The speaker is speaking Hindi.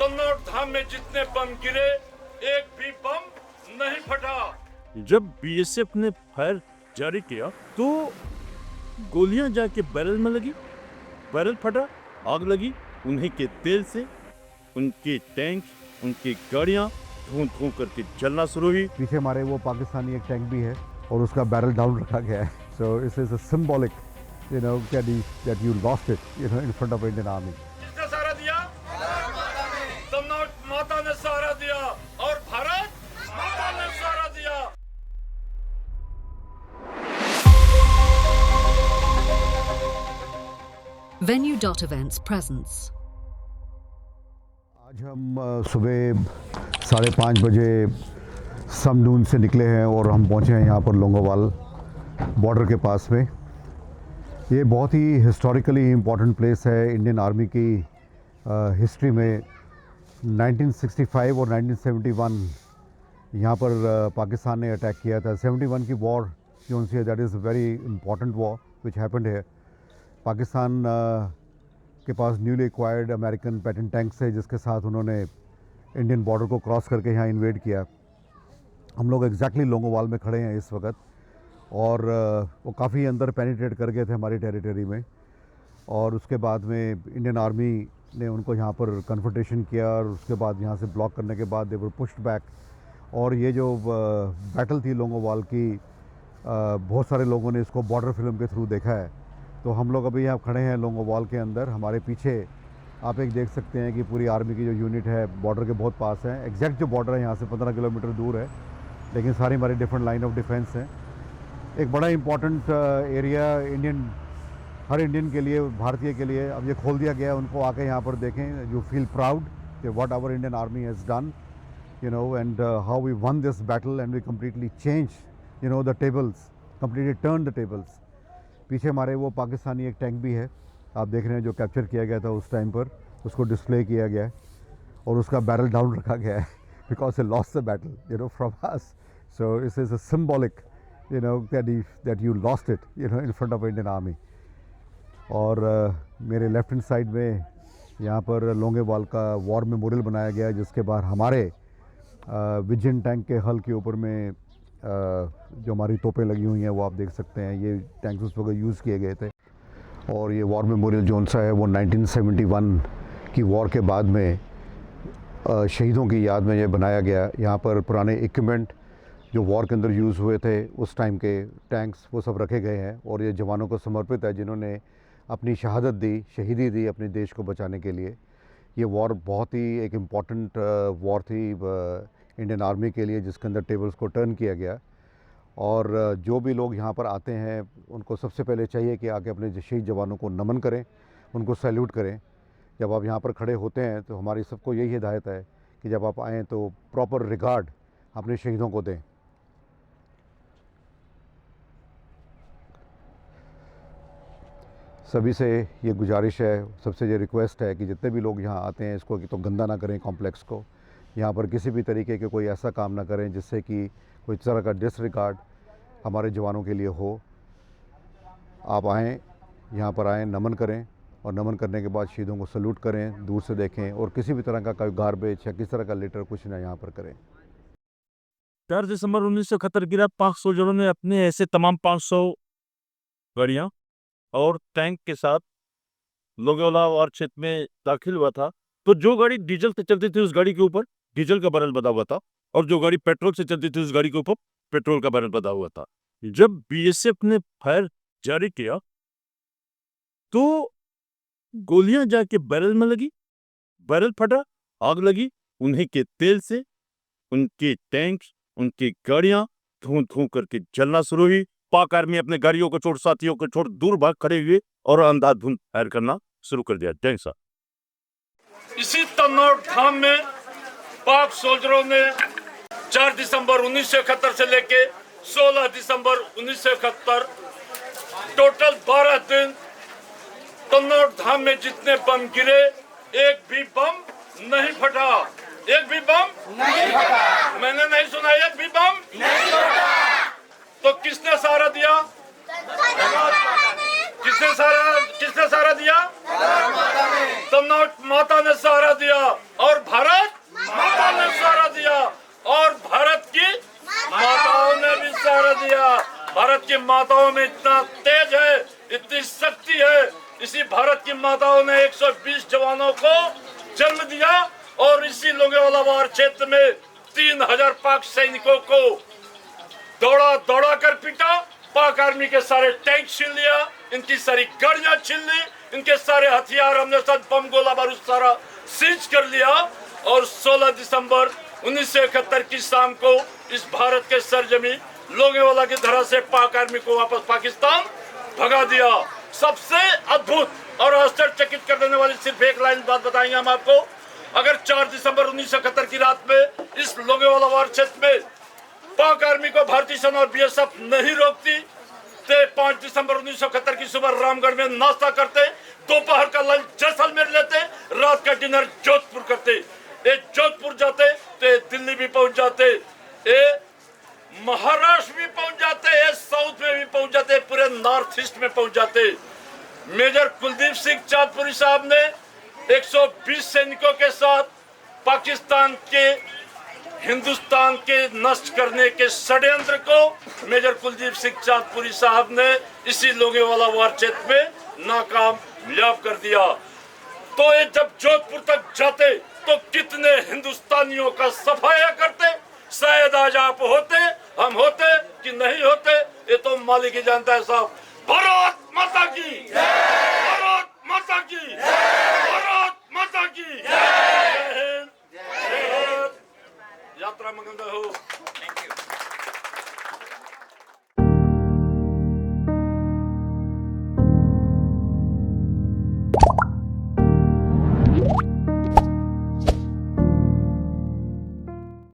कन्नौज धाम में जितने बम गिरे एक भी बम नहीं फटा। जब बीएसएफ ने फायर जारी किया तो गोलियां जाके बैरल में लगी, बैरल फटा, आग लगी। उन्हीं के तेल से उनके टैंक, उनकी गाड़ियां धुआं धुआं करके जलना शुरू हुई। पीछे हमारे वो पाकिस्तानी एक टैंक भी है और उसका बैरल डाउन रखा गया है। So it is a symbolic that you lost it, in front of Indian Army. किसने सहारा दिया? कन्नौज माता ने सहारा दिया और भारत माता ने सहारा दिया। Venue.Events presents. आज हम सुबह 5:30 बजे समनून से निकले हैं और हम पहुंचे हैं यहाँ पर लोंगोवाल बॉर्डर के पास में। ये बहुत ही हिस्टोरिकली इम्पॉर्टेंट प्लेस है इंडियन आर्मी की हिस्ट्री में। 1965 और 1971 यहाँ पर पाकिस्तान ने अटैक किया था। 71 की वॉर जो सी है, that is very important war which happened है। पाकिस्तान के पास newly acquired American Patton tanks है जिसके साथ उन्होंने इंडियन बॉर्डर को क्रॉस करके यहाँ इन्वेड किया। हम लोग एग्जैक्टली लोंगोवाल में खड़े हैं इस वक्त और वो काफ़ी अंदर पेनिट्रेट कर गए थे हमारी टेरिटरी में। और उसके बाद में इंडियन आर्मी ने उनको यहाँ पर कन्फ्रंटेशन किया और उसके बाद यहाँ से ब्लॉक करने के बाद दे वर पुश्ड बैक। और ये जो बैटल थी लोंगोवाल की, बहुत सारे लोगों ने इसको बॉर्डर फिल्म के थ्रू देखा है। तो हम लोग अभी यहाँ खड़े हैं लोंगोवाल के अंदर। हमारे पीछे आप एक देख सकते हैं कि पूरी आर्मी की जो यूनिट है बॉर्डर के बहुत पास है। एग्जैक्ट जो बॉर्डर है यहाँ से 15 किलोमीटर दूर है, लेकिन सारी हमारी डिफरेंट लाइन ऑफ डिफेंस हैं। एक बड़ा इम्पॉर्टेंट एरिया हर इंडियन के लिए, भारतीय के लिए अब ये खोल दिया गया है। उनको आके यहाँ पर देखें, यू फील प्राउड कि what our Indian army has done, and how we won this battle and we completely change the tables, completely turn the tables. पीछे हमारे वो पाकिस्तानी एक टैंक भी है, आप देख रहे हैं, जो कैप्चर किया गया था उस टाइम पर। उसको डिस्प्ले किया गया है और उसका बैरल डाउन रखा गया है because it lost the battle from us. So this is a symbolic that you lost it in front of Indian Army. और मेरे लेफ्ट हैंड साइड में यहाँ पर लोंगोवाल का वॉर मेमोरियल बनाया गया है, जिसके बाद हमारे विजन टैंक के हल के ऊपर में जो हमारी तोपें लगी हुई हैं वो आप देख सकते हैं। ये टैंक्स उस वक्त यूज़ किए गए थे। और ये वॉर मेमोरियल जो सा है वो 1971 की वॉर के बाद में शहीदों की याद में ये बनाया गया। यहाँ पर पुराने इक्विपमेंट जो वॉर के अंदर यूज़ हुए थे उस टाइम के टैंक्स, वो सब रखे गए हैं। और ये जवानों को समर्पित है जिन्होंने अपनी शहादत दी, शहीदी दी अपने देश को बचाने के लिए। ये वॉर बहुत ही एक इम्पॉर्टेंट वॉर थी इंडियन आर्मी के लिए, जिसके अंदर टेबल्स को टर्न किया गया। और जो भी लोग यहाँ पर आते हैं उनको सबसे पहले चाहिए कि आके अपने शहीद जवानों को नमन करें, उनको सैल्यूट करें। जब आप यहाँ पर खड़े होते हैं तो हमारी सबको यही हिदायत है कि जब आप आएँ तो प्रॉपर रिगार्ड अपने शहीदों को दें। सभी से ये गुजारिश है, सबसे ये रिक्वेस्ट है कि जितने भी लोग यहाँ आते हैं इसको कि तो गंदा ना करें कॉम्प्लेक्स को। यहाँ पर किसी भी तरीके के कोई ऐसा काम ना करें जिससे कि कोई तरह का डिसरिगार्ड हमारे जवानों के लिए हो। आप आएँ, यहाँ पर आएँ, नमन करें और नमन करने के बाद शहीदों को सल्यूट करें, दूर से देखें और किसी भी तरह का कोई गार्बेज या किसी तरह का लिटर कुछ ना यहाँ पर करें। 4 दिसंबर 1971 गिरा। 5 सोल्जरों ने अपने ऐसे तमाम 500 गाड़ियां और टैंक के साथ लोंगोवाल वार क्षेत्र में दाखिल हुआ था। तो जो गाड़ी डीजल से चलती थी उस गाड़ी के ऊपर डीजल का बैरल बंधा हुआ था और जो गाड़ी पेट्रोल से चलती थी उस गाड़ी के ऊपर पेट्रोल का बैरल बंधा हुआ था। जब बीएसएफ ने फायर जारी किया तो गोलियां जाके बैरल में लगी, बैरल फटा, आग लगी। उन्हीं के तेल से उनके टैंक, उनकी गाड़ियां धुआं धुआं करके जलना शुरू हुई। पाक आर्मी अपने गाड़ियों को छोड़, साथियों को छोड़ दूर भाग खड़े हुए और अंधाधुंध फायर करना शुरू कर दिया। Thanks sir. इसी कन्नौज धाम में पाक सोल्जरों ने 4 दिसंबर 1971 से लेके 16 दिसंबर 1971 टोटल 12 दिन कन्नौज धाम में जितने बम गिरे एक भी बम नहीं फटा। एक भी बम नहीं फटा। मैंने नहीं सुना एक भी बम नहीं फटा। तो किसने सहारा दिया? किसने सहारा दिया? कन्नौज माता ने सहारा दिया और माताओं में इतना तेज है, इतनी शक्ति है। इसी भारत की माताओं ने 120 जवानों को जन्म दिया और इसी लोंगेवाला वार क्षेत्र में 3000 पाक सैनिकों को दौड़ा कर पीटा। पाक आर्मी के सारे टैंक छीन लिया, इनकी सारी गाड़ियां छीन ली, इनके सारे हथियार हमने सब बम गोला बारूद सारा सीज कर लिया। और 16 दिसंबर 1971 की शाम को इस भारत के सरजमी लोंगेवाला की धरा से पाक आर्मी को वापस पाकिस्तान भगा दिया। सबसे अद्भुत और आश्चर्यचकित कर देने वाली सिर्फ एक लाइन बात बताएंगे हम आपको। अगर 4 दिसंबर 1971 की रात में इस लोंगेवाला वार क्षेत्र में पाक आर्मी को भारतीय सेना और बीएसएफ नहीं रोकती तो 5 दिसंबर 1971 की सुबह रामगढ़ में नाश्ता करते, दोपहर का लंच जैसलमेर लेते, रात का डिनर जोधपुर करते। ये जोधपुर जाते तो दिल्ली भी पहुंच जाते, ये महाराष्ट्र भी पहुंच जाते, ये साउथ में भी पहुंच जाते, पूरे नॉर्थ ईस्ट में पहुंच जाते। मेजर कुलदीप सिंह चांदपुरी साहब ने 120 सैनिकों के साथ पाकिस्तान के हिंदुस्तान के नष्ट करने के षड्यंत्र को मेजर कुलदीप सिंह चांदपुरी साहब ने इसी लोंगेवाला वार क्षेत्र में नाकामयाब कर दिया। तो ये जब जोधपुर तक जाते तो कितने हिंदुस्तानियों का सफाया करते। शायद आज आप होते, हम होते कि नहीं होते, ये तो मालिक ही जानता है साहब। भारत माता की भारत माता की भारत माता की जय हिंद, जय भारत। यात्रा मंगल हो।